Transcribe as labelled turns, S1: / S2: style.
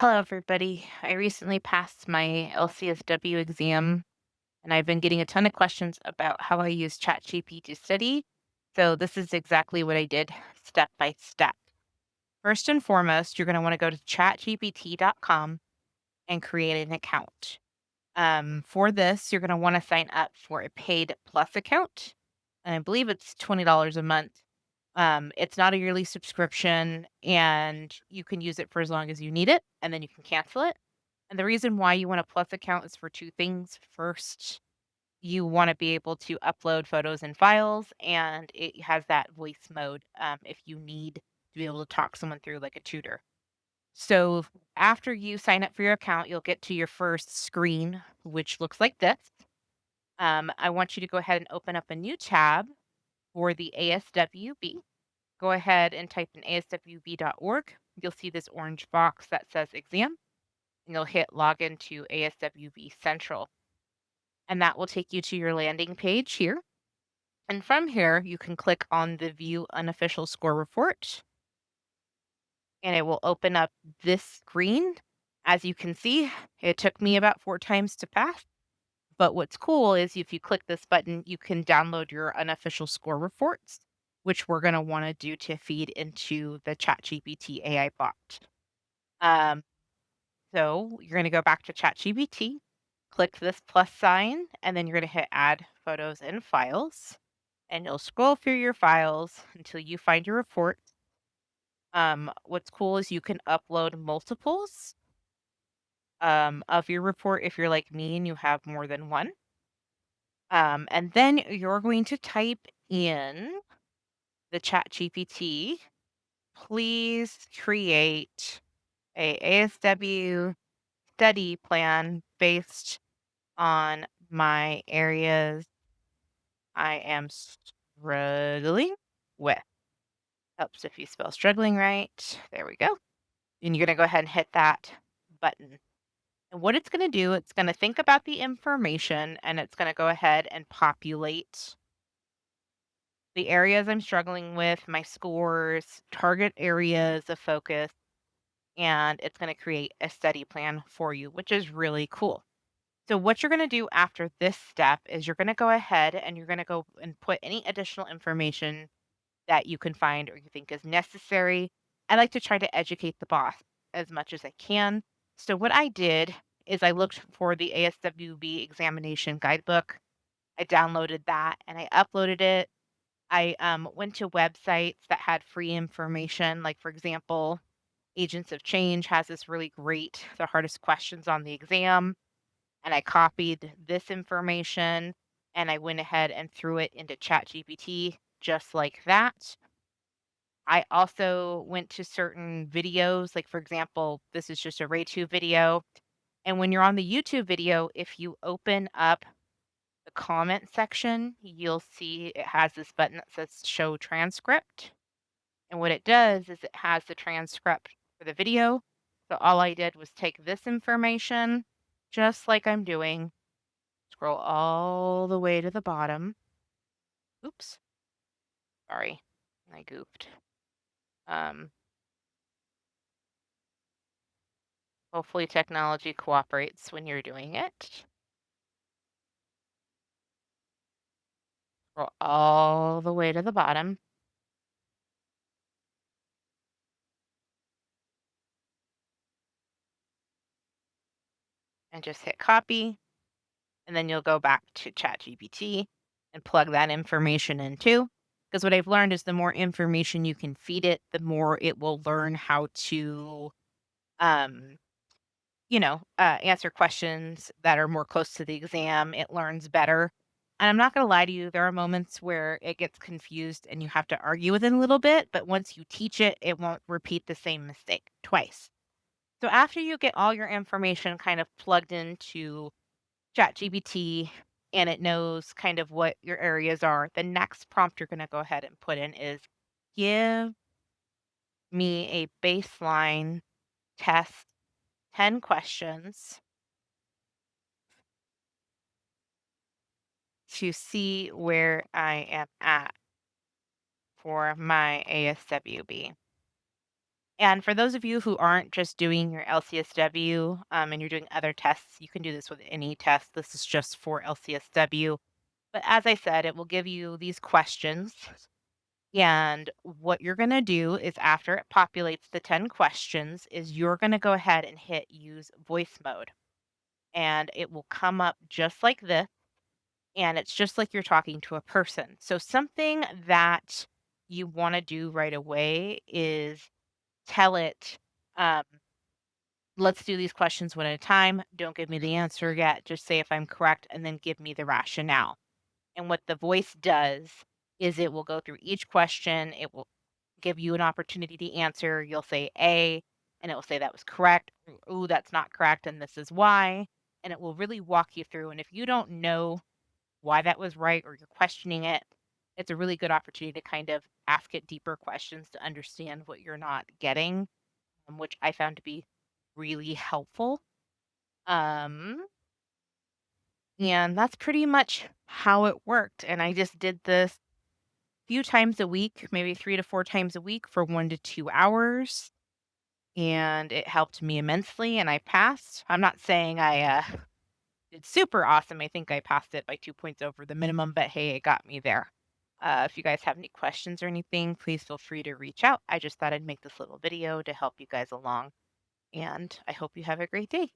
S1: Hello, everybody. I recently passed my LCSW exam, and I've been getting a ton of questions about how I use ChatGPT to study. So, this is exactly what I did step by step. First and foremost, you're going to want to go to chatgpt.com and create an account. For this, you're going to want to sign up for a paid plus account. And I believe it's $20 a month. It's not a yearly subscription, and you can use it for as long as you need it, and then you can cancel it. And the reason why you want a plus account is for two things. First, you want to be able to upload photos and files, and it has that voice mode if you need to be able to talk someone through like a tutor. So after you sign up for your account, you'll get to your first screen, which looks like this. I want you to go ahead and open up a new tab for the ASWB. Go ahead and type in aswb.org. You'll see this orange box that says exam, and you'll hit login to ASWB Central. And that will take you to your landing page here. And from here, you can click on the View Unofficial Score Report, and it will open up this screen. As you can see, it took me about 4 times to pass. But what's cool is if you click this button, you can download your unofficial score reports, which we're going to want to do to feed into the ChatGPT AI bot. Um, so you're going to go back to ChatGPT, click this plus sign, and then you're going to hit add photos and files. And you'll scroll through your files until you find your report. What's cool is you can upload multiples of your report if you're like me and you have more than one. And then you're going to type in the chat GPT, please create a ASW study plan based on my areas I am struggling with. Helps if you spell struggling right. There we go. And you're going to go ahead and hit that button. And what it's going to do, it's going to think about the information and it's going to go ahead and populate the areas I'm struggling with, my scores, target areas of focus, and it's going to create a study plan for you, which is really cool. So, what you're going to do after this step is you're going to go ahead and you're going to go and put any additional information that you can find or you think is necessary. I like to try to educate the boss as much as I can. So, what I did is I looked for the ASWB examination guidebook. I downloaded that and I uploaded it. I went to websites that had free information. Like, for example, Agents of Change has this really great, the hardest questions on the exam. And I copied this information and I went ahead and threw it into ChatGPT just like that. I also went to certain videos, like for example, this is just a RayTube video. And when you're on the YouTube video, if you open up the comment section, you'll see it has this button that says show transcript. And what it does is it has the transcript for the video. So all I did was take this information, just like I'm doing, scroll all the way to the bottom. Oops, sorry, I goofed. Um, Hopefully technology cooperates when you're doing it. Scroll all the way to the bottom and just hit copy. And then you'll go back to ChatGPT and plug that information in too. Because what I've learned is the more information you can feed it, the more it will learn how to, um, answer questions that are more close to the exam. It learns better. And I'm not going to lie to you, there are moments where it gets confused and you have to argue with it a little bit. But once you teach it, it won't repeat the same mistake twice. So after you get all your information kind of plugged into ChatGPT and it knows kind of what your areas are, the next prompt you're going to go ahead and put in is give me a baseline test, 10 questions to see where I am at for my ASWB. And for those of you who aren't just doing your LCSW and you're doing other tests, you can do this with any test. This is just for LCSW. But as I said, it will give you these questions. And what you're going to do is after it populates the 10 questions is you're going to go ahead and hit use voice mode. And it will come up just like this. And it's just like you're talking to a person. So something that you want to do right away is tell it, um, let's do these questions one at a time. Don't give me the answer yet. Just say if I'm correct and then give me the rationale. And what the voice does is it will go through each question. It will give you an opportunity to answer. You'll say A, and it will say that was correct. Ooh, that's not correct. And this is why. And it will really walk you through. And if you don't know why that was right or you're questioning it, it's a really good opportunity to kind of ask it deeper questions to understand what you're not getting, which I found to be really helpful. Um, and that's pretty much how it worked. And I just did this few times a week, maybe 3 to 4 times a week for 1 to 2 hours, and it helped me immensely, and I passed. I'm not saying I, did super awesome. I think I passed it by 2 points over the minimum, but hey, it got me there. If you guys have any questions or anything, please feel free to reach out. I just thought I'd make this little video to help you guys along, and I hope you have a great day.